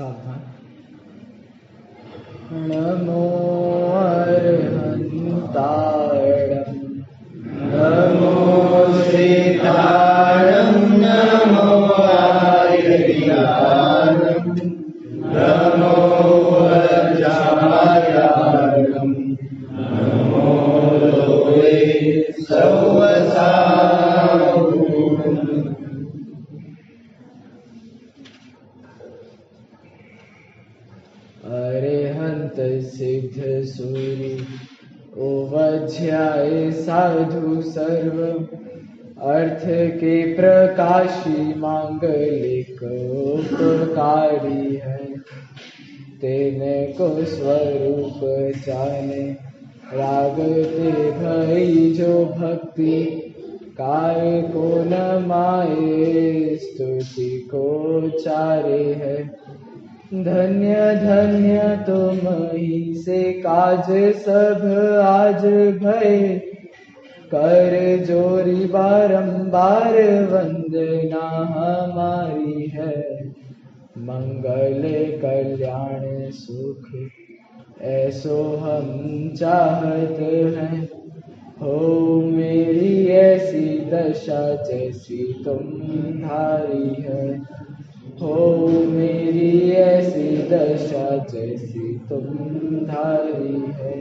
सावधान। नमो अर्हन्ताणं नमो श्रीताणं नमो आर्यविहारं नमो अजायाणं नमो लोके सौवसावुं। अरिहंत सिद्ध सूरि ओवध्याय साधु सर्व अर्थ के प्रकाशी मांगलिक उपकारी है। तेने को स्वरूप जाने रागते भई जो भक्ति काय को न माये स्तुति को चारे है। धन्य धन्य तुम ही से काज सब आज भय कर जोरी बारंबार वंदना हमारी है। मंगल कल्याण सुख ऐसो हम चाहत हैं। हो मेरी ऐसी दशा जैसी तुम धारी है। हो मेरी ऐसी दशा जैसी तुम धारी है।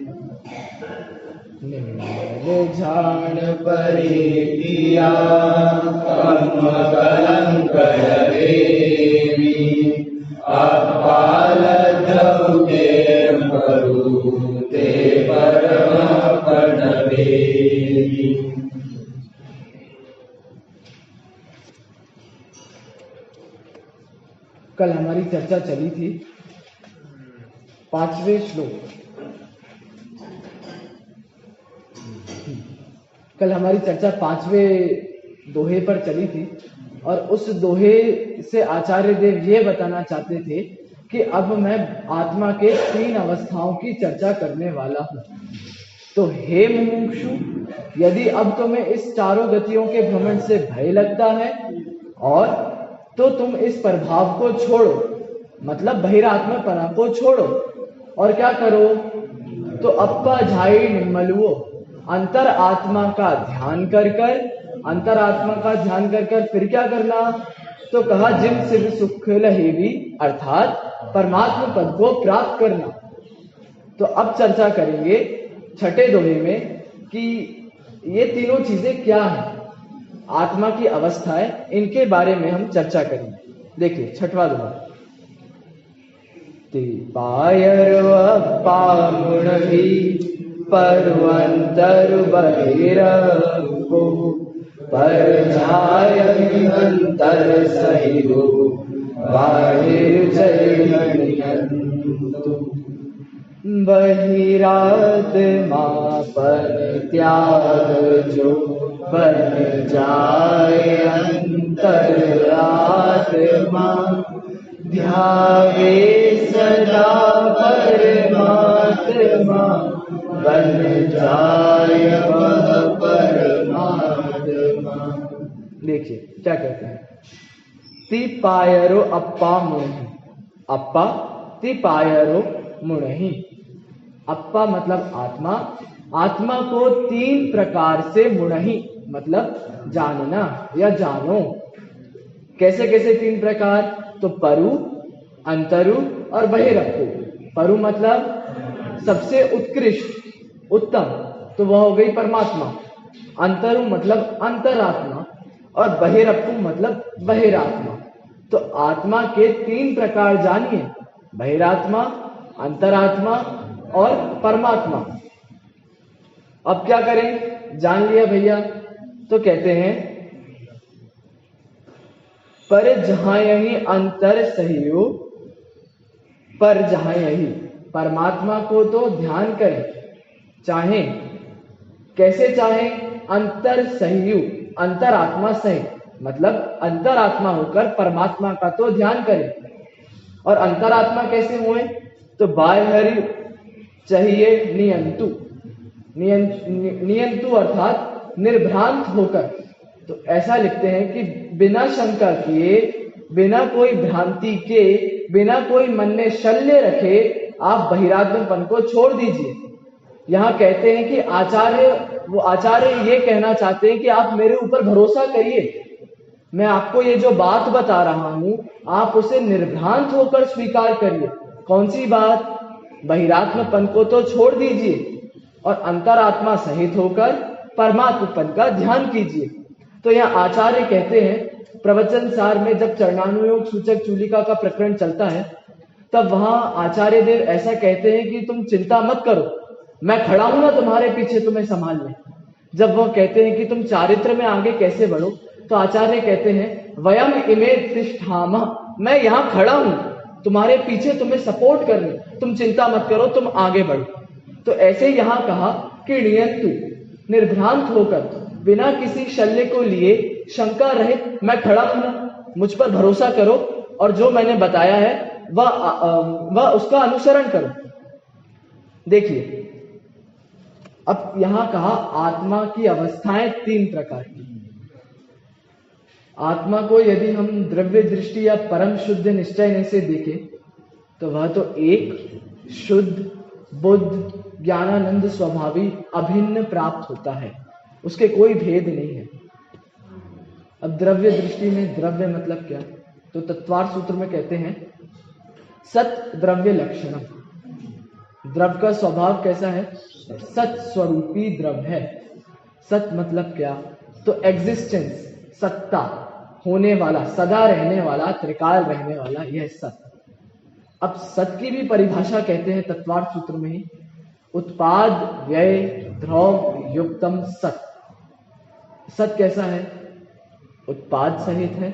निर्मल झाण परिकिया कम कलंक देवी अपाल धौते मरुते परम प्रणवेदी। कल हमारी चर्चा चली थी 5वें श्लोक। कल हमारी चर्चा 5वें दोहे पर चली थी और उस दोहे से आचार्य देव ये बताना चाहते थे कि अब मैं आत्मा के 3 अवस्थाओं की चर्चा करने वाला हूँ। तो हे मुमुक्षु, यदि अब तुम्हें इस चारों गतियों के भ्रमण से भय लगता है और तो तुम इस प्रभाव को छोड़ो, मतलब बहिरात्मा पना को छोड़ो और क्या करो, तो अप्पा झाई निम्मलुओ अंतर आत्मा का ध्यान कर कर, अंतर आत्मा का ध्यान कर कर फिर क्या करना, तो कहा जिम शिव सुख लहेवी अर्थात परमात्मा पद को प्राप्त करना। तो अब चर्चा करेंगे 6ठे दोहे में कि ये तीनों चीजें क्या हैं, आत्मा की अवस्था है, इनके बारे में हम चर्चा करेंगे। देखिए 6वां दोहा। ते पायरवप्पामुण भी परवंतर बहिरपो पर झायंतर सहिरो बाहिर जयंतु। बहिरात्मा पर त्याग जो बन जाए अंतरात्मा ध्यावे सदा परमात्मा बन जाए वह परमात्मा। देखिए क्या कहते हैं, ति पायरो अप्पा मुणहि, अप्पा ति पायरो मुणहि। अप्पा मतलब आत्मा, आत्मा को 3 प्रकार से मुणहि मतलब जानना या जानो। कैसे कैसे 3 प्रकार, तो परु, अंतरु और बहिरप्पु। परु मतलब सबसे उत्कृष्ट उत्तम, तो वह हो गई परमात्मा। अंतरु मतलब अंतरात्मा और बहिरप्पु मतलब बहिरात्मा। तो आत्मा के 3 प्रकार जानिए, बहिरात्मा, अंतरात्मा और परमात्मा। अब क्या करें, जान लिया भैया, तो कहते हैं पर जहां यही अंतर सहियो, पर जहां यही परमात्मा को तो ध्यान करें, चाहे कैसे चाहे, अंतर सहियो अंतरात्मा सहित, मतलब अंतरात्मा होकर परमात्मा का तो ध्यान करें। और अंतरात्मा कैसे हुए, तो बाह्य चाहिए नियंतु, नियंतु अर्थात निर्भ्रांत होकर। तो ऐसा लिखते हैं कि बिना शंका किए, बिना कोई भ्रांति के बिना कोई मन में शल्य रखे आप बहिरात्मपन को छोड़ दीजिए। यहाँ कहते हैं कि आचार्य ये कहना चाहते हैं कि आप मेरे ऊपर भरोसा करिए, मैं आपको ये जो बात बता रहा हूं आप उसे निर्भ्रांत होकर स्वीकार करिए। कौन सी बात? बहिरात्मपन को तो छोड़ दीजिए और अंतरात्मा सहित होकर परमात्मपन का ध्यान कीजिए। तो यहाँ आचार्य कहते हैं प्रवचन सार में जब चरणानुयोग सूचक चूलिका का प्रकरण चलता है तब वहां आचार्य देव ऐसा कहते हैं कि तुम चिंता मत करो, मैं खड़ा हूं ना तुम्हारे पीछे तुम्हें संभालने। जब वह कहते हैं कि तुम चारित्र में आगे कैसे बढ़ो, तो आचार्य कहते हैं वयम इमे तिष्ठामः, मैं यहाँ खड़ा हूं तुम्हारे पीछे तुम्हें सपोर्ट करने, तुम चिंता मत करो, तुम आगे बढ़ो। तो ऐसे यहाँ कहा कि नियंतु, निर्भ्रांत होकर बिना किसी शल्य को लिए शंका रहित मैं खड़ा हूं ना, मुझ पर भरोसा करो और जो मैंने बताया है वह उसका अनुसरण करो। देखिए अब यहां कहा आत्मा की अवस्थाएं 3 प्रकार की। आत्मा को यदि हम द्रव्य दृष्टि या परम शुद्ध निश्चय से देखें तो वह तो एक शुद्ध बुद्ध ज्ञानानंद स्वभावी अभिन्न प्राप्त होता है, उसके कोई भेद नहीं है। अब द्रव्य दृष्टि में द्रव्य मतलब क्या? तो तत्वार सूत्र में कहते हैं सत द्रव्य लक्षणम। द्रव्य का स्वभाव कैसा है? सत स्वरूपी द्रव्य है। सत मतलब क्या? तो एग्जिस्टेंस, सत्ता, होने वाला, सदा रहने वाला, त्रिकाल रहने वाला, यह सत। अब सत की भी परिभाषा कहते हैं तत्वार्थ सूत्र में ही, उत्पाद व्यय ध्रुव युक्तम सत। सत कैसा है? उत्पाद सहित है,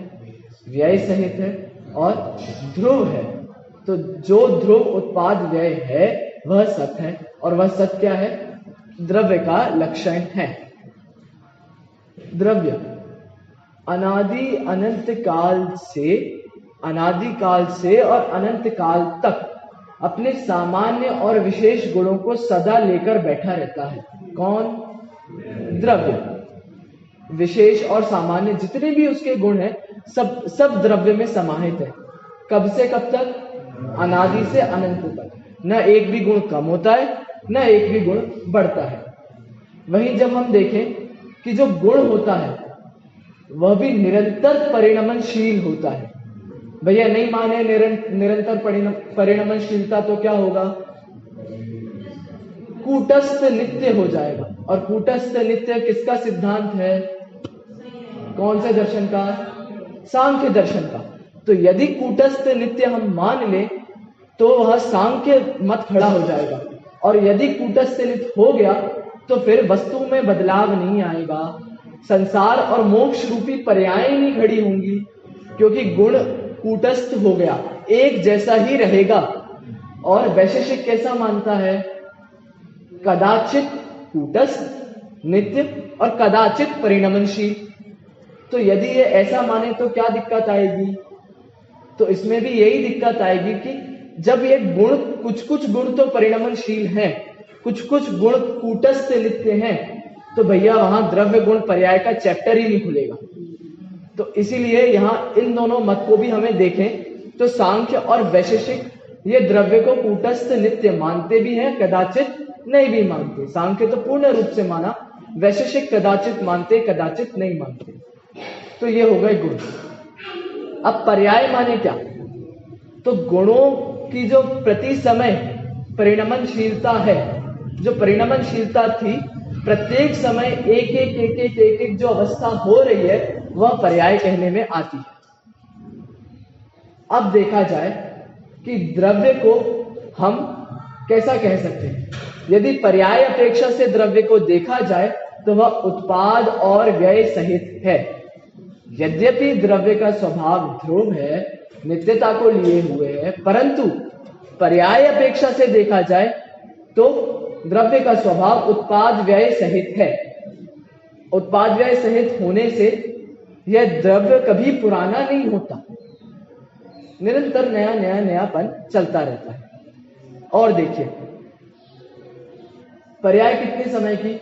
व्यय सहित है और ध्रुव है। तो जो ध्रुव उत्पाद व्यय है वह सत है, और वह सत क्या है? द्रव्य का लक्षण है। द्रव्य अनादि अनंत काल से और अनंत काल तक अपने सामान्य और विशेष गुणों को सदा लेकर बैठा रहता है। कौन? द्रव्य। विशेष और सामान्य जितने भी उसके गुण हैं सब द्रव्य में समाहित है। कब से कब तक? अनादि से अनंत तक। न एक भी गुण कम होता है, न एक भी गुण बढ़ता है। वहीं जब हम देखें कि जो गुण होता है वह भी निरंतर परिणमनशील होता है। भैया नहीं माने निरंतर परिणमनशीलता तो क्या होगा? कूटस्थ नित्य हो जाएगा। और कूटस्थ नित्य किसका सिद्धांत है? कौन से दर्शन का? सांख्य दर्शन का। तो यदि कूटस्थ नित्य हम मान ले तो वह सांख्य मत खड़ा हो जाएगा, और यदि कूटस्थ नित्य हो गया तो फिर वस्तु में बदलाव नहीं आएगा, संसार और मोक्ष रूपी पर्याय नहीं खड़ी होंगी, क्योंकि गुण कूटस्थ हो गया, एक जैसा ही रहेगा। और वैशेषिक कैसा मानता है? कदाचित कूटस्थ नित्य और कदाचित परिणमनशील। तो यदि ये ऐसा माने तो क्या दिक्कत आएगी? तो इसमें भी यही दिक्कत आएगी कि जब ये गुण, कुछ गुण तो परिणमनशील हैं, कुछ गुण कूटस्थ नित्य हैं, तो भैया वहां द्रव्य गुण पर्याय का चैप्टर ही नहीं खुलेगा। तो इसीलिए यहाँ इन दोनों मत को भी हमें देखें तो सांख्य और वैशेषिक ये द्रव्य को कूटस्थ नित्य मानते भी हैं, कदाचित नहीं भी मानते। सांख्य तो पूर्ण रूप से माना, वैशेषिक कदाचित मानते, कदाचित नहीं मानते। तो ये हो गए गुण। अब पर्याय माने क्या? तो गुणों की जो प्रति समय परिणमनशीलता है, जो परिणमनशीलता थी, प्रत्येक समय एक जो अवस्था हो रही है वह पर्याय कहने में आती है। अब देखा जाए कि द्रव्य को हम कैसा कह सकते हैं। यदि पर्याय अपेक्षा से द्रव्य को देखा जाए तो वह उत्पाद और व्यय सहित है। यद्यपि द्रव्य का स्वभाव ध्रुव है, नित्यता को लिए हुए है, परंतु पर्याय अपेक्षा से देखा जाए तो द्रव्य का स्वभाव उत्पाद व्यय सहित है। उत्पाद व्यय सहित होने से यह द्रव्य कभी पुराना नहीं होता, निरंतर नयापन चलता रहता है। और देखिए पर्याय कितने समय की?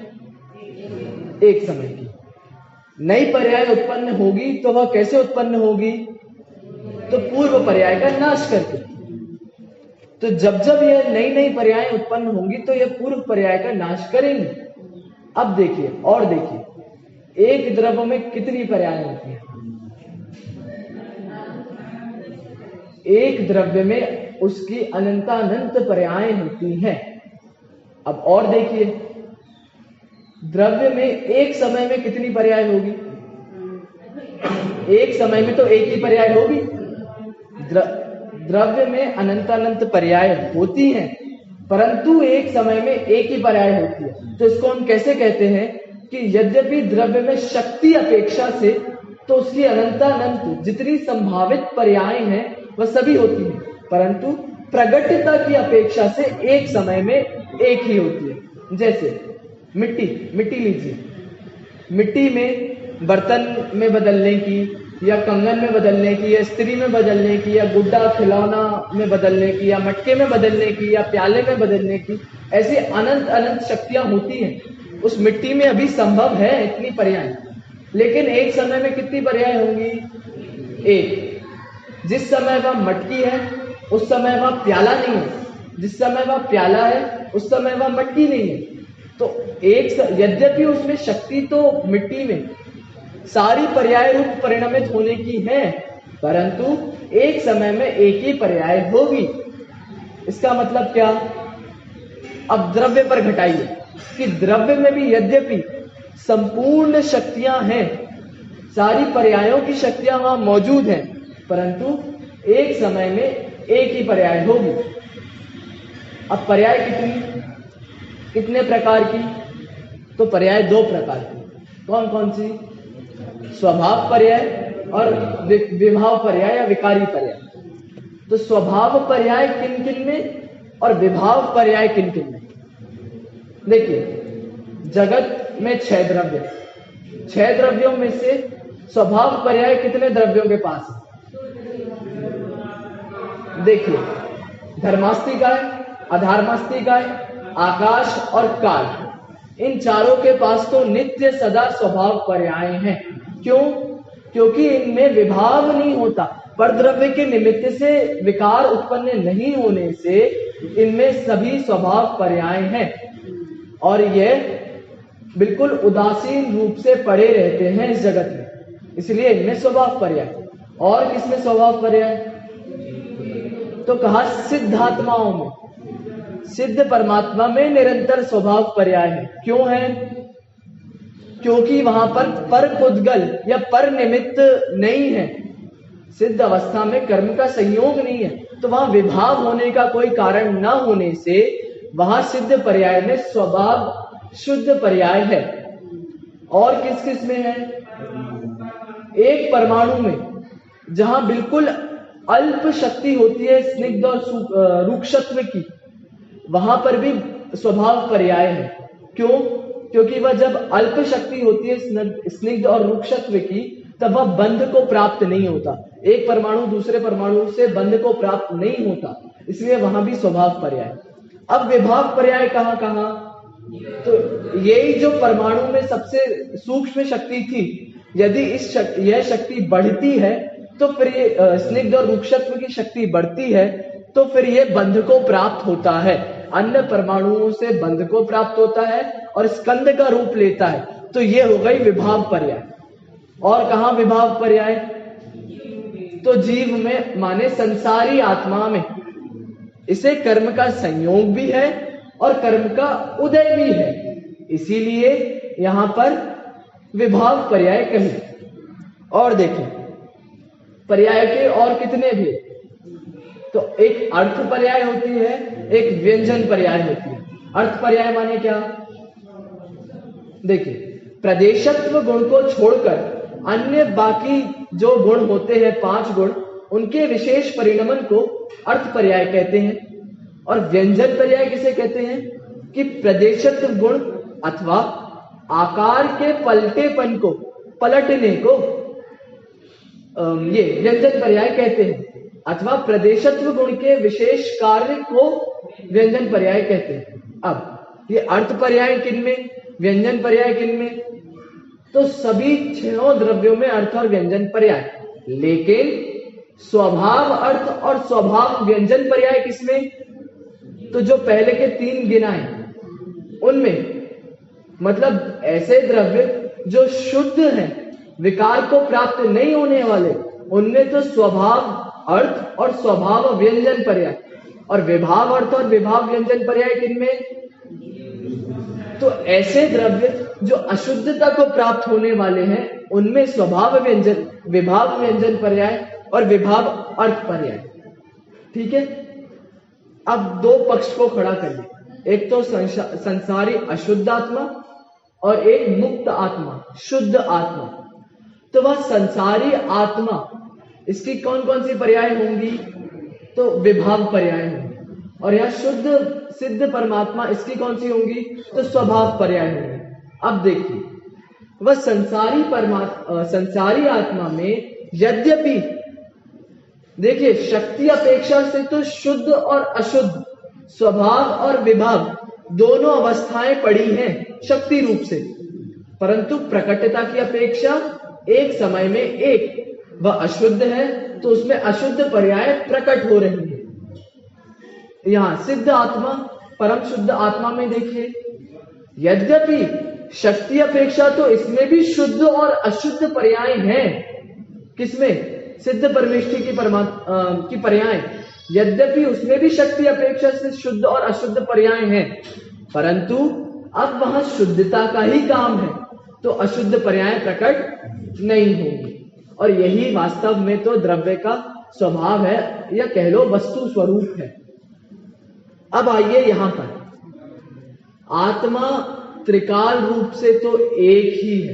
एक समय की। नई पर्याय उत्पन्न होगी तो वह कैसे उत्पन्न होगी? तो पूर्व पर्याय का नाश करके। तो जब जब यह नई नई पर्याय उत्पन्न होंगी तो यह पूर्व पर्याय का नाश करेंगी। अब देखिए और देखिए, एक द्रव्य में कितनी पर्याय होती है? एक द्रव्य में उसकी अनंतानंत पर्याय होती हैं। अब और देखिए, द्रव्य में एक समय में कितनी पर्याय होगी? एक समय में तो एक ही पर्याय होगी। द्रव्य में अनंतानंत पर्याय होती हैं, परंतु एक समय में एक ही पर्याय होती है। तो इसको हम कैसे कहते हैं कि यद्यपि द्रव्य में शक्ति अपेक्षा से तो उसकी अनंतानंत जितनी संभावित पर्याय हैं वह सभी होती हैं, परंतु प्रगटता की अपेक्षा से एक समय में एक ही होती है। जैसे मिट्टी लीजिए, मिट्टी में बर्तन में बदलने की या कंगन में बदलने की या स्त्री में बदलने की या गुड्डा खिलौना में बदलने की या मटके में बदलने की या प्याले में बदलने की, ऐसी अनंत अनंत शक्तियां होती हैं। उस मिट्टी में अभी संभव है इतनी पर्याय, लेकिन एक समय में कितनी पर्याय होंगी? एक। जिस समय वह मटकी है उस समय वह प्याला नहीं है, जिस समय वह प्याला है उस समय वह मटकी नहीं है। तो यद्यपि उसमें शक्ति तो मिट्टी में सारी पर्याय रूप परिणमित होने की है, परंतु एक समय में एक ही पर्याय होगी। इसका मतलब क्या? अब द्रव्य पर घटाइए कि द्रव्य में भी यद्यपि संपूर्ण शक्तियां हैं, सारी पर्यायों की शक्तियां वहां मौजूद हैं, परंतु एक समय में एक ही पर्याय होगी। अब पर्याय कितने प्रकार की? तो पर्याय दो प्रकार की। कौन कौन सी? स्वभाव पर्याय और विभाव पर्याय या विकारी पर्याय। तो स्वभाव पर्याय किन किन में और विभाव पर्याय किन किन में? देखिए, जगत में 6 द्रव्य, 6 द्रव्यों में से स्वभाव पर्याय कितने द्रव्यों के पास है? देखिए, धर्मास्तिकाय, अधर्मास्तिकाय, आकाश और काल, इन चारों के पास तो नित्य सदा स्वभाव पर्याय हैं। क्यों? क्योंकि इनमें विभाव नहीं होता। परद्रव्य के निमित्त से विकार उत्पन्न नहीं होने से इनमें सभी स्वभाव पर्याय हैं और ये बिल्कुल उदासीन रूप से पड़े रहते हैं इस जगत में, इसलिए इनमें स्वभाव पर्याय। और किसमें स्वभाव पर्याय? तो कहा सिद्धात्माओं में, सिद्ध परमात्मा में निरंतर स्वभाव पर्याय है। क्यों है? क्योंकि वहां पर पुद्गल या पर निमित्त नहीं है। सिद्ध अवस्था में कर्म का संयोग नहीं है, तो वहां विभाव होने का कोई कारण न होने से वहां सिद्ध पर्याय में स्वभाव शुद्ध पर्याय है। और किस किस में है? एक परमाणु में जहां बिल्कुल अल्प शक्ति होती है स्निग्ध और रूक्षत्व की, वहां पर भी स्वभाव पर्याय है। क्यों? क्योंकि वह जब अल्प शक्ति होती है स्निग्ध और रूक्षत्व की, तब वह बंध को प्राप्त नहीं होता। एक परमाणु दूसरे परमाणु से बंध को प्राप्त नहीं होता, इसलिए वहां भी स्वभाव पर्याय। अब विभाव पर्याय कहां कहां? तो यही जो परमाणु में सबसे सूक्ष्म शक्ति थी, यदि यह शक्ति बढ़ती है तो फिर ये स्निग्ध और रूक्षत्व की शक्ति बढ़ती है, तो फिर ये बंध को प्राप्त होता है। अन्य परमाणुओं से बंध को प्राप्त होता है और स्कंद का रूप लेता है, तो ये हो गई विभाव पर्याय। और कहां विभाव पर्याय? तो जीव में, माने संसारी आत्मा में। इसे कर्म का संयोग भी है और कर्म का उदय भी है, इसीलिए यहां पर विभाव पर्याय कही। और देखें पर्याय के और कितने भी, तो एक अर्थ पर्याय होती है, एक व्यंजन पर्याय होती है। अर्थ पर्याय माने क्या? देखिए, प्रदेशत्व गुण को छोड़कर अन्य बाकी जो गुण होते हैं 5 गुण, उनके विशेष परिणमन को अर्थ पर्याय कहते हैं। और व्यंजन पर्याय किसे कहते हैं? कि प्रदेशत्व गुण अथवा आकार के पलटेपन को, पलटने को ये व्यंजन पर्याय कहते हैं, अथवा प्रदेशत्व गुण के विशेष कार्य को व्यंजन पर्याय कहते हैं। अब ये अर्थ पर्याय किनमें, व्यंजन पर्याय किनमें? तो सभी 6 द्रव्यों में अर्थ और व्यंजन पर्याय। लेकिन स्वभाव अर्थ और स्वभाव व्यंजन पर्याय किसमें? तो जो पहले के 3 गिनाए उनमें, मतलब ऐसे द्रव्य जो शुद्ध हैं, विकार को प्राप्त नहीं होने वाले, उनमें तो स्वभाव अर्थ और स्वभाव व्यंजन पर्याय। और विभाव अर्थ और विभाव व्यंजन पर्याय किनमें? तो ऐसे द्रव्य जो अशुद्धता को प्राप्त होने वाले हैं, उनमें स्वभाव व्यंजन, विभाव व्यंजन पर्याय और विभाव अर्थ पर्याय। ठीक है, अब 2 पक्ष को खड़ा करिए, एक तो संसारी अशुद्ध आत्मा और एक मुक्त आत्मा, शुद्ध आत्मा। तो वह संसारी आत्मा, इसकी कौन कौन सी पर्याय होंगी? तो विभाव पर्याय होंगी। और यह शुद्ध सिद्ध परमात्मा, इसकी कौन सी होंगी? तो स्वभाव पर्याय होंगी। अब देखिए, वह संसारी आत्मा में यद्यपि देखिए शक्ति अपेक्षा से तो शुद्ध और अशुद्ध, स्वभाव और विभाव दोनों अवस्थाएं पड़ी हैं शक्ति रूप से, परंतु प्रकटता की अपेक्षा एक समय में एक, वह अशुद्ध है तो उसमें अशुद्ध पर्याय प्रकट हो रही है। यहां सिद्ध आत्मा, परम शुद्ध आत्मा में देखिए, यद्यपि शक्ति अपेक्षा तो इसमें भी शुद्ध और अशुद्ध पर्याय हैं। किसमें? सिद्ध परमेष्ठी की पर्याय, यद्यपि उसमें भी शक्ति अपेक्षा से शुद्ध और अशुद्ध पर्याय हैं, परंतु अब वहां शुद्धता का ही काम है, तो अशुद्ध पर्याय प्रकट नहीं होंगे। और यही वास्तव में तो द्रव्य का स्वभाव है, या कह लो वस्तु स्वरूप है। अब आइए यहां पर, आत्मा त्रिकाल रूप से तो एक ही है,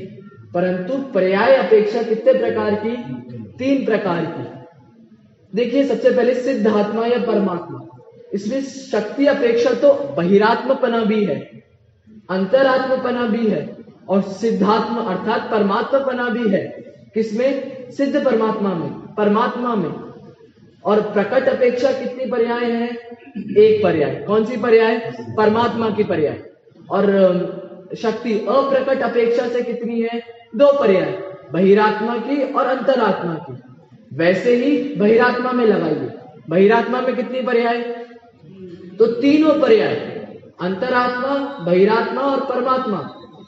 परंतु पर्याय अपेक्षा कितने प्रकार की? 3 प्रकार की। देखिए, सबसे पहले सिद्ध आत्मा या परमात्मा, इसमें शक्ति अपेक्षा तो बहिरात्मपना भी है, अंतरात्मपना भी है, और सिद्धात्मा अर्थात परमात्मपना भी है। किसमें? सिद्ध परमात्मा में। और प्रकट अपेक्षा कितनी पर्याय है? 1 पर्याय। कौन सी पर्याय? परमात्मा की पर्याय। और शक्ति अप्रकट अपेक्षा से कितनी है? 2 पर्याय, बहिरात्मा की और अंतरात्मा की। वैसे ही बहिरात्मा में लगाइए, बहिरात्मा में कितनी पर्याय? तो 3 पर्याय, अंतरात्मा, बहिरात्मा और परमात्मा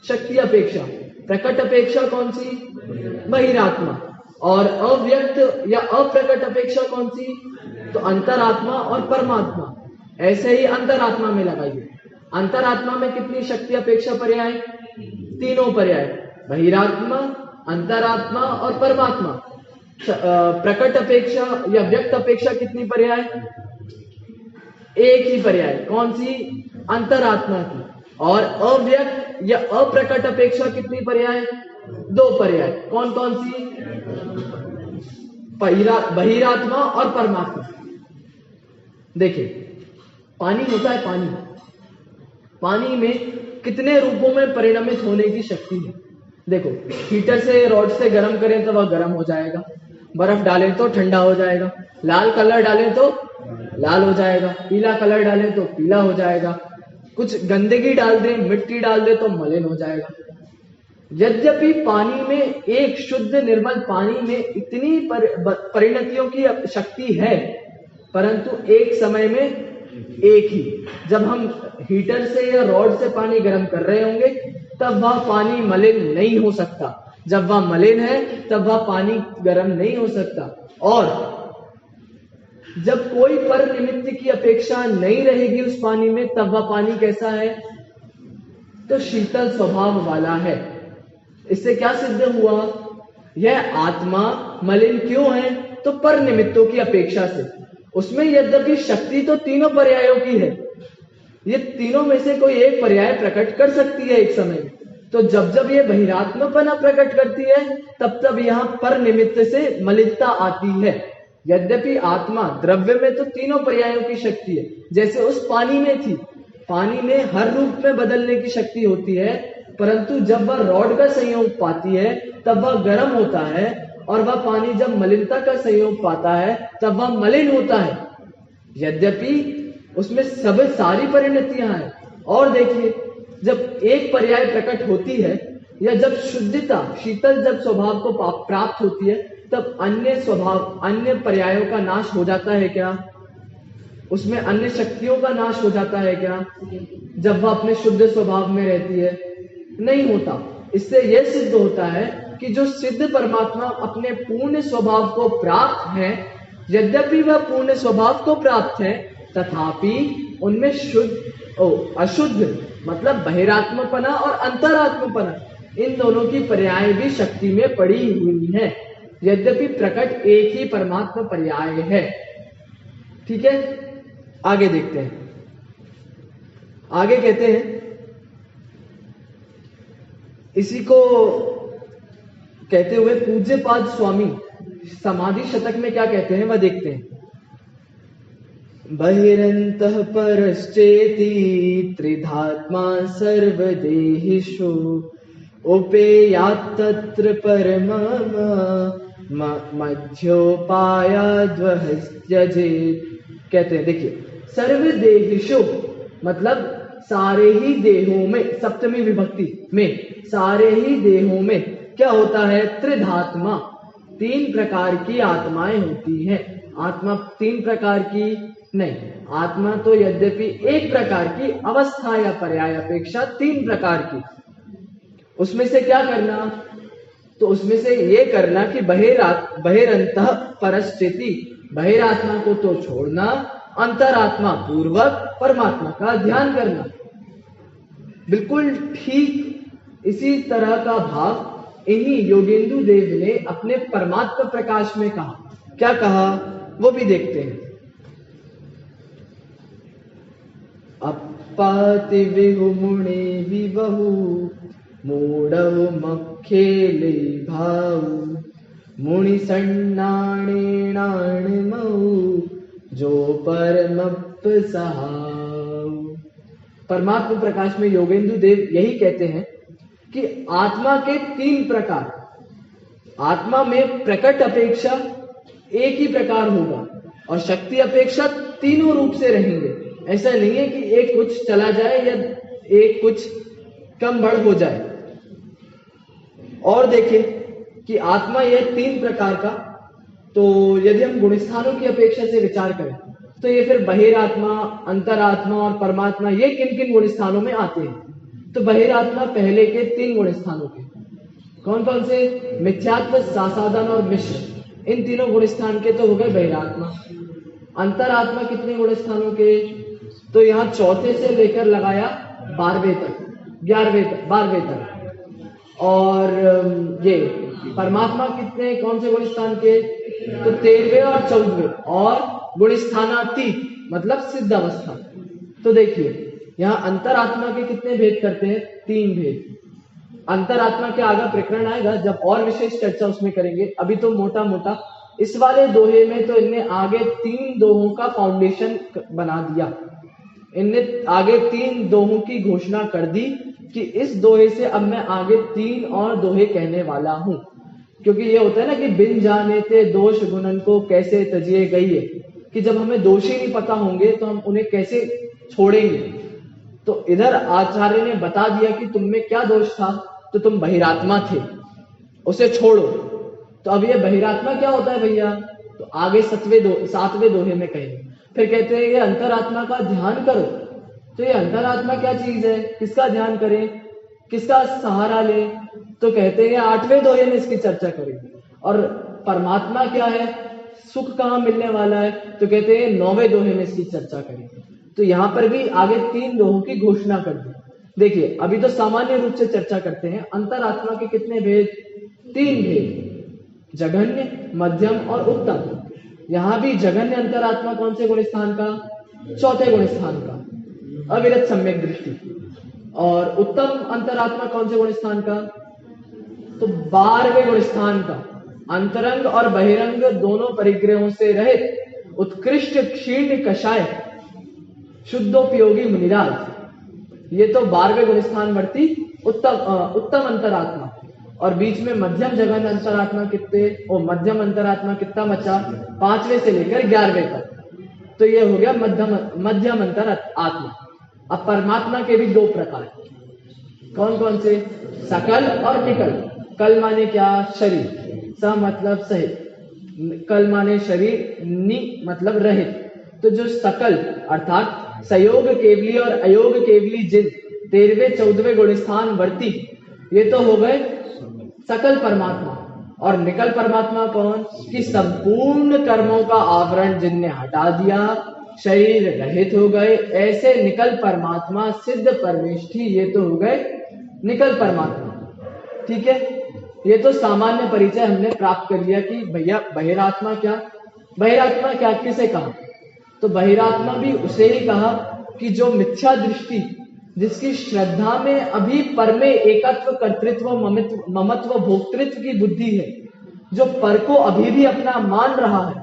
शक्ति अपेक्षा। प्रकट अपेक्षा कौन सी? बहिरात्मा। और अव्यक्त या अप्रकट अपेक्षा कौन सी? तो अंतरात्मा और परमात्मा। ऐसे ही अंतरात्मा में लगाइए, अंतरात्मा में कितनी शक्ति अपेक्षा पर्याय? 3 पर्याय, बहिरात्मा, अंतरात्मा और परमात्मा। प्रकट अपेक्षा या व्यक्त अपेक्षा कितनी पर्याय? 1 ही पर्याय, कौन सी? अंतरात्मा की। और अव्यक्त या अप्रकट अपेक्षा कितनी पर्याय? 2 पर्याय, कौन कौन सी? बहिरात्मा और परमात्मा। देखिए, पानी होता है, पानी में कितने रूपों में परिणमित होने की शक्ति है। देखो, हीटर से रॉड से गर्म करें तो वह गर्म हो जाएगा, बर्फ डालें तो ठंडा हो जाएगा, लाल कलर डालें तो लाल हो जाएगा, पीला कलर डालें तो पीला हो जाएगा, कुछ गंदगी डाल दें, मिट्टी डाल दें तो मलिन हो जाएगा। यद्यपि पानी में, एक शुद्ध निर्मल पानी में इतनी परिणतियों की शक्ति है, परंतु एक समय में एक ही। जब हम हीटर से या रॉड से पानी गर्म कर रहे होंगे तब वह पानी मलिन नहीं हो सकता, जब वह मलिन है तब वह पानी गर्म नहीं हो सकता। और जब कोई पर निमित्त की अपेक्षा नहीं रहेगी उस पानी में, तब वह पानी कैसा है? तो शीतल स्वभाव वाला है। इससे क्या सिद्ध हुआ? यह आत्मा मलिन क्यों है? तो पर निमित्तों की अपेक्षा से। उसमें यद्यपि शक्ति तो 3 पर्यायों की है, ये तीनों में से कोई एक पर्याय प्रकट कर सकती है एक समय में। तो जब जब ये बहिरात्मपना प्रकट करती है, तब तब यहाँ पर निमित्त से मलिनता आती है। यद्यपि आत्मा द्रव्य में तो 3 पर्यायों की शक्ति है, जैसे उस पानी में थी। पानी में हर रूप में बदलने की शक्ति होती है, परंतु जब वह रॉड का संयोग पाती है तब वह गर्म होता है, और वह पानी जब मलिनता का संयोग पाता है तब वह मलिन होता है। यद्यपि उसमें सब सारी परिणतियां हैं। और देखिए, जब एक पर्याय प्रकट होती है, या जब शुद्धता, शीतल जब स्वभाव को प्राप्त होती है, तब अन्य स्वभाव, अन्य पर्यायों का नाश हो जाता है क्या? उसमें अन्य शक्तियों का नाश हो जाता है क्या जब वह अपने शुद्ध स्वभाव में रहती है? नहीं होता। इससे यह सिद्ध होता है कि जो सिद्ध परमात्मा अपने पूर्ण स्वभाव को प्राप्त है, यद्यपि वह पूर्ण स्वभाव को प्राप्त है, तथापि उनमें अशुद्ध मतलब बहिरात्मपना और अंतरात्मपना, इन दोनों की पर्याय भी शक्ति में पड़ी हुई है, यद्यपि प्रकट एक ही परमात्मा पर्याय है। ठीक है, आगे देखते हैं। आगे कहते हैं, इसी को कहते हुए पूज्यपाद स्वामी समाधि शतक में क्या कहते हैं वह देखते हैं। बहिरन्तः परश्चेति त्रिधात्मा सर्वदेहिषु उपेयात्तत्र परमम मध्योपायाद्वहस्त्यजेत्। कहते हैं, देखिए, सर्वदेहिषु मतलब सारे ही देहों में, सप्तमी विभक्ति में सारे ही देहों में क्या होता है? त्रिधात्मा, तीन प्रकार की आत्माएं होती हैं। आत्मा तीन प्रकार की नहीं, आत्मा तो यद्यपि एक प्रकार की अवस्था या पर्याय अपेक्षा तीन प्रकार की। उसमें से क्या करना? तो उसमें से ये करना कि बहिरंतः परस्थिति, बहिरात्मा को तो छोड़ना, अंतरात्मा पूर्वक परमात्मा का ध्यान करना। बिल्कुल ठीक इसी तरह का भाव इन्हीं योगेंदु देव ने अपने परमात्मा प्रकाश में कहा। क्या कहा वो भी देखते हैं। अपाति विहुमुने विबहु मूढ़ौ मखेले भाऊ मुनि सन्नाणेणाणमऊ जो परमप सहाऊ। परमात्मा प्रकाश में योगेंदु देव यही कहते हैं कि आत्मा के तीन प्रकार, आत्मा में प्रकट अपेक्षा एक ही प्रकार होगा और शक्ति अपेक्षा तीनों रूप से रहेंगे। ऐसा नहीं है कि एक कुछ चला जाए या एक कुछ कम बढ़ हो जाए। और देखें कि आत्मा यह तीन प्रकार का, तो यदि हम गुणस्थानों की अपेक्षा से विचार करें तो ये फिर बहिरात्मा, अंतरात्मा और परमात्मा ये किन किन गुणस्थानों में आते हैं? तो बहिरात्मा पहले के तीन गुणस्थानों के कौन कौन से? मिथ्यात्व, सासादन और मिश्र, इन तीनों गुणस्थान के तो हो गए बहिरात्मा। अंतरात्मा कितने गुणस्थानों के? तो यहाँ चौथे से लेकर लगाया 12वें तक, 12वें तक। और ये परमात्मा कितने, कौन से गुणस्थान के? तो 13वें और 14वें। और गुणस्थानातीत मतलब सिद्ध अवस्था। तो देखिए यहाँ अंतरात्मा के कितने भेद करते हैं? 3 भेद। अंतरात्मा के आगे प्रकरण आएगा जब और विशेष चर्चा उसमें करेंगे। अभी तो मोटा मोटा इस वाले दोहे में तो इनने आगे 3 दोहों का फाउंडेशन बना दिया। इनने आगे 3 दोहों की घोषणा कर दी कि इस दोहे से अब मैं आगे 3 और दोहे कहने वाला हूं। क्योंकि ये होता है ना कि बिन जाने ते दोष गुणन को कैसे तजिए गई है, कि जब हमें दोष ही नहीं पता होंगे तो हम उन्हें कैसे छोड़ेंगे। तो इधर आचार्य ने बता दिया कि तुम में क्या दोष था, तो तुम बहिरात्मा थे, उसे छोड़ो। तो अब ये बहिरात्मा क्या होता है भैया? तो आगे 7वें दोहे में कहेंगे। फिर कहते हैं ये अंतरात्मा का ध्यान करो। तो ये अंतरात्मा क्या चीज है? किसका ध्यान करें, किसका सहारा ले? तो कहते हैं 8वें दोहे में इसकी चर्चा करेंगे। और परमात्मा क्या है, सुख कहाँ मिलने वाला है? तो कहते हैं 9वें दोहे में इसकी चर्चा करेंगे। तो यहाँ पर भी आगे 3 दोहों की घोषणा कर दी। देखिए अभी तो सामान्य रूप से चर्चा करते हैं। अंतरात्मा के कितने भेद? 3 भेद, जघन्य, मध्यम और उत्तम। यहाँ भी जघन्य अंतरात्मा कौन से गुणस्थान का? 4थे गुणस्थान का, अविरत सम्यक दृष्टि। और उत्तम अंतरात्मा कौन से गुणस्थान का? तो 12वें गुणस्थान का, अंतरंग और बहिरंग दोनों परिग्रहों से रहित उत्कृष्ट क्षीण कषाय शुद्धोपयोगी मुनिराज। ये तो 12वें गुणस्थान वर्ती उत्तम अंतरात्मा। और बीच में मध्यम जघन्य अंतरात्मा कितने? और मध्यम अंतरात्मा कितना बचा? 5वें से लेकर 11वें तक। तो ये हो गया मध्यम अंतरात्मा। अब परमात्मा के भी 2 प्रकार, कौन कौन से? सकल और निकल। कल माने क्या? शरीर, स मतलब सहित, कल माने शरीर, नि मतलब रहित। तो जो सकल अर्थात सयोग केवली और अयोग केवली जिन 13वें 14वें गुण स्थान वर्ती, ये तो हो गए सकल परमात्मा। और निकल परमात्मा कौन? कि संपूर्ण कर्मों का आवरण जिनने हटा दिया, शरीर रहित हो गए, ऐसे निकल परमात्मा सिद्ध परमेष्ठी, ये तो हो गए निकल परमात्मा। ठीक है, ये तो सामान्य परिचय हमने प्राप्त कर लिया कि भैया बहिरात्मा क्या, बहिरात्मा क्या किसे कहा? तो बहिरात्मा भी उसे ही कहा कि जो मिथ्या दृष्टि, जिसकी श्रद्धा में अभी पर में एकत्व, कर्तृत्व, ममत्व, भोक्तृत्व की बुद्धि है, जो पर को अभी भी अपना मान रहा है।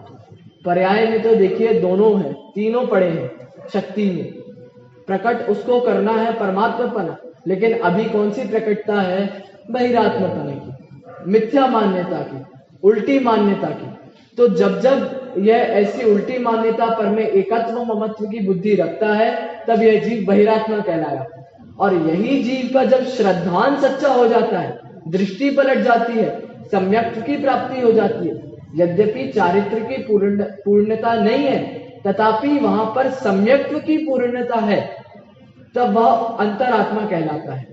पर्याय में तो देखिए दोनों है, तीनों पड़े हैं शक्ति में। प्रकट उसको करना है परमात्मापना, लेकिन अभी कौन सी प्रकटता है? बहिरात्मपना की, मिथ्या मान्यता की, उल्टी मान्यता की। तो जब जब यह ऐसी उल्टी मान्यता पर में एकत्व ममत्व की बुद्धि रखता है, तब यह जीव बहिरात्मा कहलाया। और यही जीव का जब श्रद्धान सच्चा हो जाता है, दृष्टि पलट जाती है, सम्यक्त्व की प्राप्ति हो जाती है, यद्यपि चारित्र की पूर्णता नहीं है, तथापि वहां पर सम्यक्त्व की पूर्णता है, तब वह अंतरात्मा कहलाता है।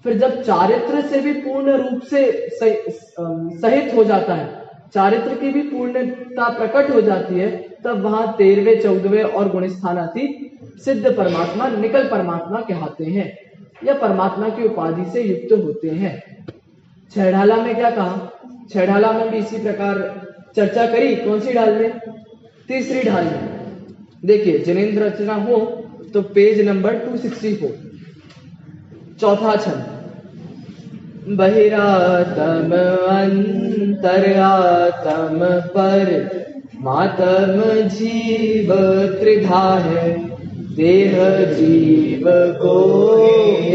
फिर जब चारित्र से भी पूर्ण रूप से सहित हो जाता है, चारित्र की भी पूर्णता प्रकट हो जाती है, तब वहां 13वें 14वें और गुण स्थानातीत सिद्ध परमात्मा निकल परमात्मा कहते हैं, या परमात्मा की उपाधि से युक्त होते हैं। छेढ़ाला में क्या कहा? छेढ़ाला में भी इसी प्रकार चर्चा करी। कौन सी ढाल में? तीसरी ढाल में। देखिए जिनेंद्र रचना हो तो पेज नंबर 264, चौथा छंद। बहिरातम अंतरातम पर मातम जीव त्रिधा है, देह जीव को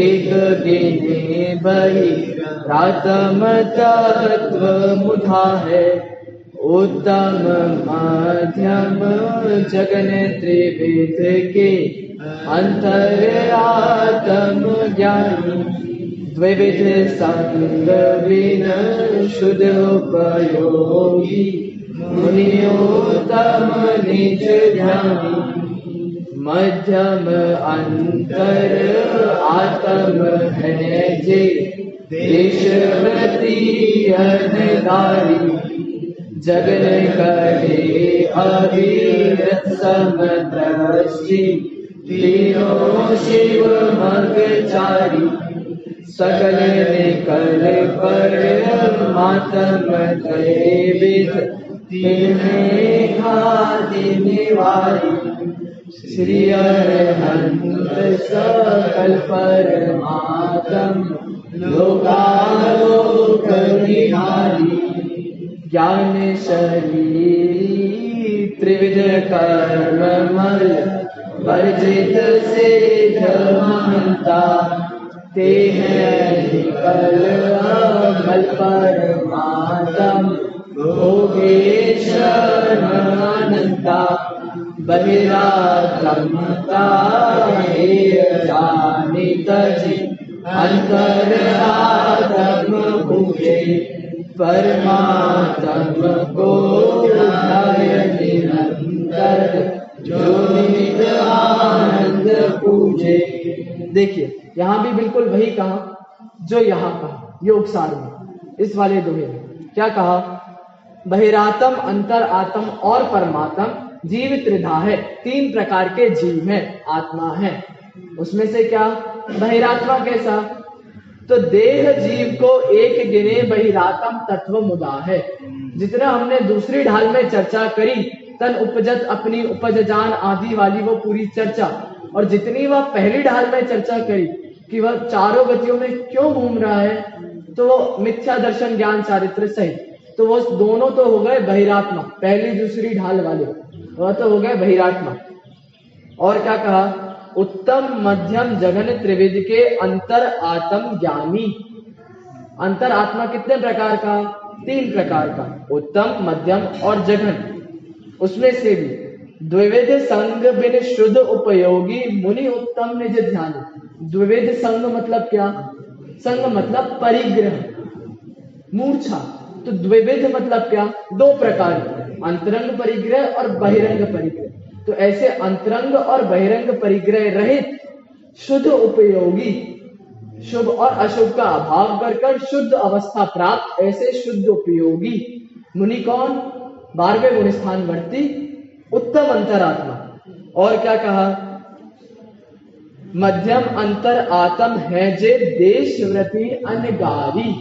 एक गिने बहिरातम तत्व मुधा है, उत्तम मध्यम जगन त्रिविध के अंतरातम ज्ञानी, द्विविध संग बिन शुद्ध उपयोगी, मुनियोत्तम निज ध्यानी, मध्यम अंतर आत्म है जे देशवती अनगारी, जगन करे अविरत समदृष्टि, तीनों शिव मगचारी, सकल निकल परमात्म त्रैविध तिन्हें घाति निवारी, श्री अरहंत सकल परमात्म लोकालोक निहारी, ज्ञान शरीरी त्रिविध कर्म मल वर्जित सिद्ध महंता, ते हैं निकल अमल परमात्म भोगेश्वर अनंता, बहिरात्मता जानी तजी अंतर आत्म पूजे, परमात्म को निरंतर जो नित आनंद पूजे। देखिए यहाँ भी बिल्कुल वही कहा जो यहाँ कहा योगसार में, इस वाले दोहे में क्या कहा? बहिरातम, अंतर आत्म और परमात्म जीव त्रिधा है, तीन प्रकार के जीव हैं, आत्मा है। उसमें से क्या? बहिरात्मा कैसा? तो देह जीव को एक गिने बहिरातम तत्व मुदा है। जितना हमने दूसरी ढाल में चर्चा करी, तन उपजत अपनी उपज जान आदि वाली वो पूरी चर्चा, और जितनी वह पहली ढाल में चर्चा करी कि वह चारों गतियों में क्यों घूम रहा है, तो वो मिथ्या दर्शन ज्ञान चारित्र सहित, तो वो दोनों तो हो गए बहिरात्मा, पहली दूसरी ढाल वाले वह तो हो गए बहिरात्मा। और क्या कहा? उत्तम मध्यम जघन त्रिविध के अंतर आत्म ज्ञानी। अंतर आत्मा कितने प्रकार का? तीन प्रकार का, उत्तम, मध्यम और जघन। उसमें से भी द्विविध संग बिन शुद्ध उपयोगी, मुनि उत्तम निज ध्यान। द्विविध संग मतलब क्या? संग मतलब परिग्रह, मूर्छा। तो द्विविध मतलब क्या? दो प्रकार, अंतरंग परिग्रह और बहिरंग परिग्रह। तो ऐसे अंतरंग और बहिरंग परिग्रह रहित शुद्ध उपयोगी, शुभ और अशुभ का अभाव कर शुद्ध अवस्था प्राप्त ऐसे शुद्ध उपयोगी मुनि कौन? 12वें गुण स्थान वर्ती उत्तम अंतरात्मा। और क्या कहा? मध्यम अंतर आत्म है जे देशव्रति अनगारी।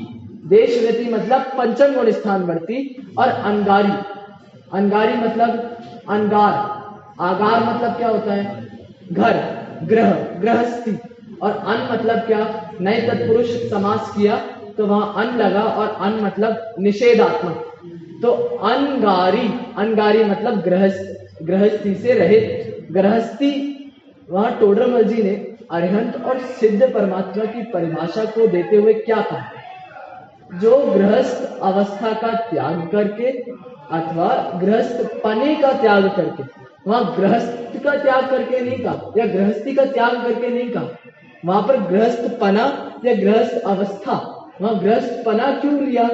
देशव्रति मतलब पंचम गुण स्थान वर्ती, और अनगारी, अनगारी मतलब अनगार, आगार मतलब क्या होता है? घर, ग्रह, गृहस्थी। और अन मतलब क्या? नए तत्पुरुष समास किया तो वहां अन लगा, और अन मतलब निषेधात्मक। तो अनगारी, अनगारी मतलब गृहस्थ, गृहस्थी से रहित। गृहस्थी, वहां टोडरमल जी ने अरिहंत और सिद्ध परमात्मा की परिभाषा को देते हुए क्या कहा? जो गृहस्थ अवस्था का त्याग करके अथवा गृहस्थ पने का त्याग करके, वहां गृहस्थ का त्याग करके नहीं कहा, या गृहस्थी का त्याग करके नहीं कहा, वहां पर गृहस्थ पना या गृहस्थ अवस्था। वहां गृहस्थ पना क्यों लिया?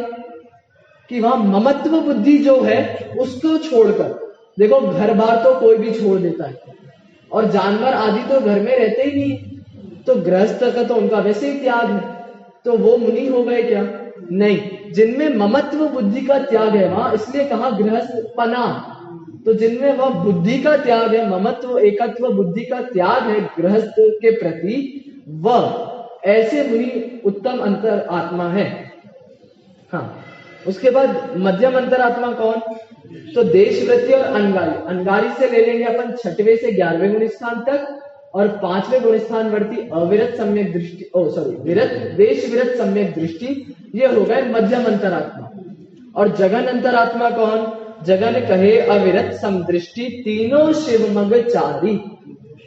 कि वहां ममत्व बुद्धि जो है उसको छोड़कर, देखो घर बार तो कोई भी छोड़ देता है, और जानवर आदि तो घर में रहते ही नहीं, तो गृहस्थ का तो उनका वैसे ही त्याग है, तो वो मुनि हो गए क्या? नहीं, जिनमें ममत्व बुद्धि का त्याग है वहां इसलिए कहा गृहस्थ पना। तो जिनमें वह बुद्धि का त्याग है, ममत्व एकत्व बुद्धि का त्याग है गृहस्थ के प्रति, वह ऐसे मुनि उत्तम अंतर आत्मा है। हाँ, उसके बाद मध्यम अंतरात्मा कौन? तो देशवृत्ति और अनगारी। अनगारी से ले लेंगे अपन 6वें से 11वें गुण स्थान तक, और 5वें गुण स्थान वर्ती अविरत सम्यक दृष्टि, विरत, देश विरत सम्यक दृष्टि, ये हो गए मध्यम अंतरात्मा। और जगन अंतरात्मा कौन? जगन कहे अविरत समदृष्टि तीनों शिवमगचारी।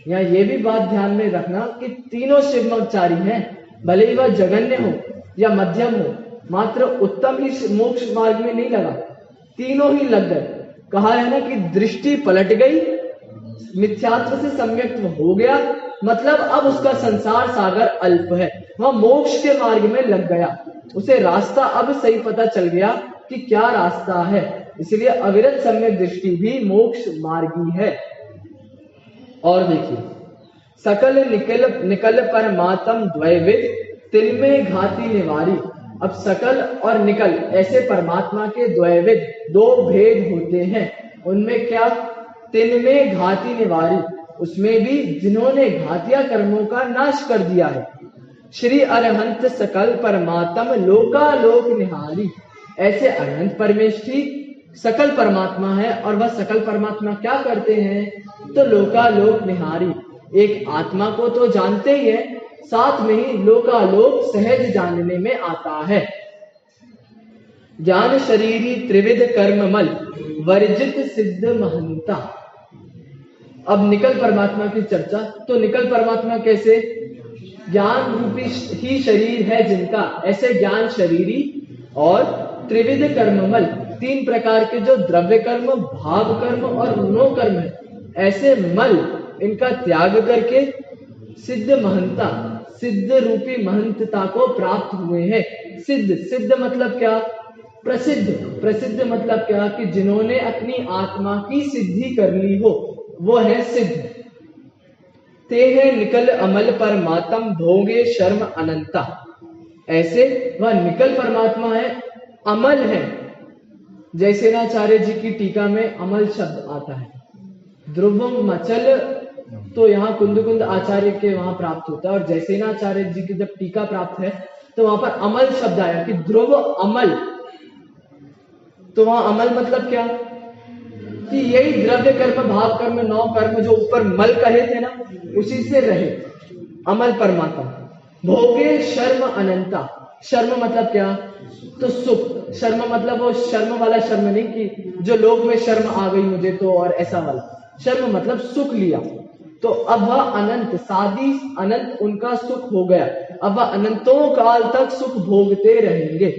यहाँ ये भी बात ध्यान में रखना कि तीनों शिवमगचारी हैं, भले ही वह जगन्य हो या मध्यम हो, मात्र उत्तम ही मोक्ष मार्ग में नहीं लगा, तीनों ही लग गए। कहा है ना कि दृष्टि पलट गई, मिथ्यात्व से सम्यक्त्व हो गया, मतलब अब उसका संसार सागर अल्प है, वह मोक्ष के मार्ग में लग गया, उसे रास्ता अब सही पता चल गया कि क्या रास्ता है। इसलिए अविरत सम्यक दृष्टि भी मोक्ष मार्गी है। और देखिए, सकल निकल परमात्म द्वैविद तिनमें घाती निवारी। अब सकल और निकल ऐसे परमात्मा के द्वैविद दो भेद होते हैं, उनमें क्या? तिनमें घाती निवारी, उसमें भी जिन्होंने घातिया कर्मों का नाश कर दिया है। श्री अरहंत सकल परमात्म लोकालोक निहारी। ऐसे अरहंत परमेष्ठी सकल परमात्मा है, और वह सकल परमात्मा क्या करते हैं? तो लोकालोक निहारी, एक आत्मा को तो जानते ही है, साथ में ही लोकालोक सहज जानने में आता है। ज्ञान शरीरी त्रिविध कर्ममल वर्जित सिद्ध महंता। अब निकल परमात्मा की चर्चा। तो निकल परमात्मा कैसे? ज्ञान रूपी ही शरीर है जिनका, ऐसे ज्ञान शरीरी और त्रिविध कर्ममल, तीन प्रकार के जो द्रव्य कर्म, भाव कर्म और नो कर्म है, ऐसे मल इनका त्याग करके सिद्ध महंता, सिद्ध रूपी महंतता को प्राप्त हुए हैं। सिद्ध, सिद्ध मतलब क्या? प्रसिद्ध। प्रसिद्ध मतलब क्या? कि जिन्होंने अपनी आत्मा की सिद्धि कर ली हो, वो है सिद्ध। ते है निकल अमल परमात्म भोगे शर्म अनंता। ऐसे वह निकल परमात्मा है, अमल है। जयसेनाचार्य जी की टीका में अमल शब्द आता है। ध्रुवम मचल तो यहाँ कुंद आचार्य के वहां प्राप्त होता है, और जयसेनाचार्य जी की जब टीका प्राप्त है तो वहां पर अमल शब्द आया कि ध्रुव अमल। तो वहां अमल मतलब क्या? कि यही द्रव्य कर्म, भाव कर्म, नौ कर्म जो ऊपर मल कहे थे ना, उसी से रहे अमल परमात्मा। भोगे शर्म अनंता। शर्म मतलब क्या? तो सुख। शर्म मतलब वो शर्म वाला शर्म नहीं कि जो लोग में शर्म आ गई मुझे तो, और ऐसा वाला। शर्म मतलब सुख लिया। तो अब वह अनंत, सादी अनंत उनका सुख हो गया, अब वह अनंतों काल तक सुख भोगते रहेंगे।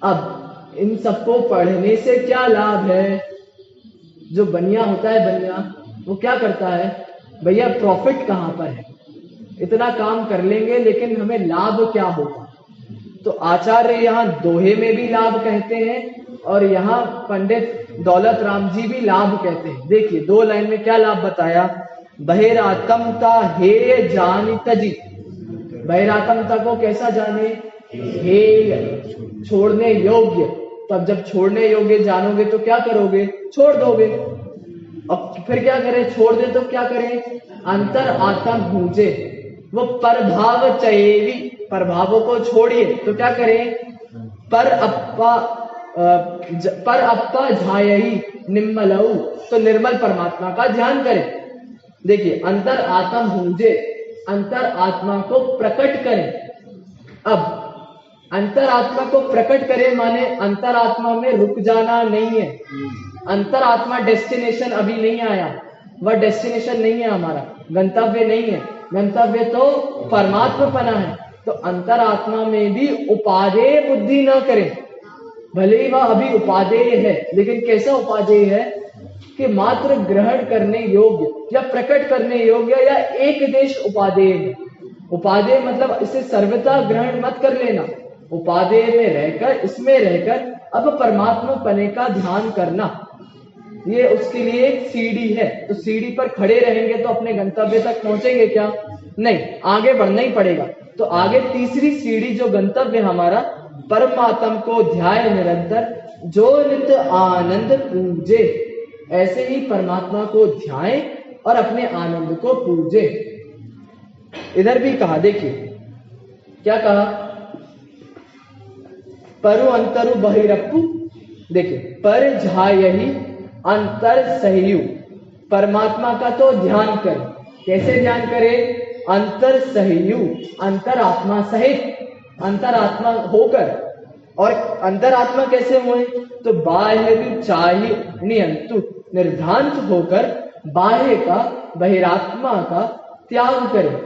अब इन सबको पढ़ने से क्या लाभ है? जो बनिया होता है, बनिया वो क्या करता है? भैया प्रॉफिट कहां पर है? इतना काम कर लेंगे लेकिन हमें लाभ क्या होगा? तो आचार्य यहाँ दोहे में भी लाभ कहते हैं, और यहाँ पंडित दौलत राम जी भी लाभ कहते हैं। देखिए 2 लाइन में क्या लाभ बताया, बहिरात्मता हे जानी तजी। बहिरात्मता को कैसा जाने, हे छोड़ने योग्य। तो अब जब छोड़ने योग्य जानोगे तो क्या करोगे, छोड़ दोगे। अब फिर क्या करें, छोड़ दे तो क्या करें, अंतर आत्म भूजे, वो परभाव चयेवी, परभावों को छोड़िए तो क्या करें, पर अप्पा झायही निम्मलऊ, तो निर्मल परमात्मा का ध्यान करें। देखिए अंतर आत्म भूजे, अंतर आत्मा को प्रकट करें। अब अंतर आत्मा को प्रकट करें माने अंतर आत्मा में रुक जाना नहीं है। अंतर आत्मा डेस्टिनेशन अभी नहीं आया, वह डेस्टिनेशन नहीं है, हमारा गंतव्य नहीं है। गंतव्य तो परमात्मपना है। तो अंतर आत्मा में भी उपादेय बुद्धि न करें, भले ही वह अभी उपादेय है, लेकिन कैसा उपादेय है कि मात्र ग्रहण करने योग्य या प्रकट करने योग्य या एक देश उपादेय है। उपादेय मतलब इसे सर्वथा ग्रहण मत कर लेना, उपादेय में रहकर, इसमें रहकर अब परमात्मा पने का ध्यान करना, ये उसके लिए एक सीढ़ी है। तो सीढ़ी पर खड़े रहेंगे तो अपने गंतव्य तक पहुंचेंगे क्या, नहीं, आगे बढ़ना ही पड़ेगा। तो आगे तीसरी सीढ़ी जो गंतव्य हमारा, परमात्मा को ध्याय निरंतर, जो नित्य आनंद पूजे, ऐसे ही परमात्मा को ध्याए और अपने आनंद को पूजे। इधर भी कहा, देखिए क्या कहा, परु अंतरु बहिरप्पु। देखिए पर झायही अंतर सहयु, परमात्मा का तो ध्यान करें। कैसे ध्यान करें, अंतर सहयु, अंतर आत्मा सहित, अंतर आत्मा होकर। और अंतर आत्मा कैसे हुए, तो बाह्य चाहि नियंतु, निर्धांत होकर बाह्य का, बहिरात्मा का त्याग करें।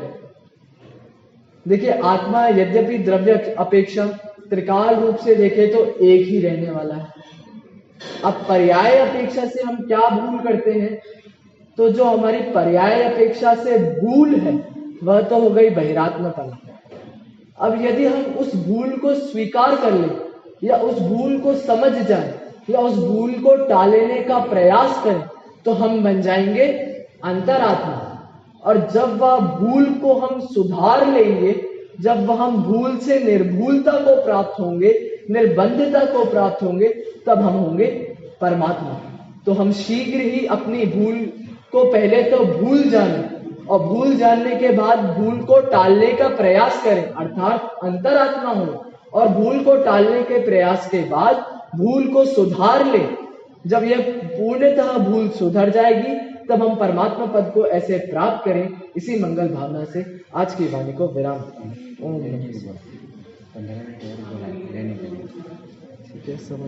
देखिए आत्मा यद्यपि द्रव्य अपेक्षा त्रिकाल रूप से देखे तो एक ही रहने वाला है। अब पर्याय अपेक्षा से हम क्या भूल करते हैं, तो जो हमारी पर्याय अपेक्षा से भूल है वह तो हो गई बहिरात्मपना। अब यदि हम उस भूल को स्वीकार कर लें या उस भूल को समझ जाएं या उस भूल को टालने का प्रयास करें तो हम बन जाएंगे अंतरात्मा। और जब वह भूल को हम सुधार लेंगे, जब वह हम भूल से निर्भूलता को प्राप्त होंगे, निर्बंधता को प्राप्त होंगे, तब हम होंगे परमात्मा। तो हम शीघ्र ही अपनी भूल को पहले तो भूल जाने और भूल जानने के बाद भूल को टालने का प्रयास करें, अर्थात अंतरात्मा हो। और भूल को टालने के प्रयास के बाद भूल को सुधार ले। जब यह पूर्णतः भूल सुधर जाएगी तब हम परमात्मा पद को ऐसे प्राप्त करें। इसी मंगल भावना से आज की वाणी को विराम दें। ओम नमः शिवाय। 15 मिनट और बोला लेने के लिए, ठीक है, सब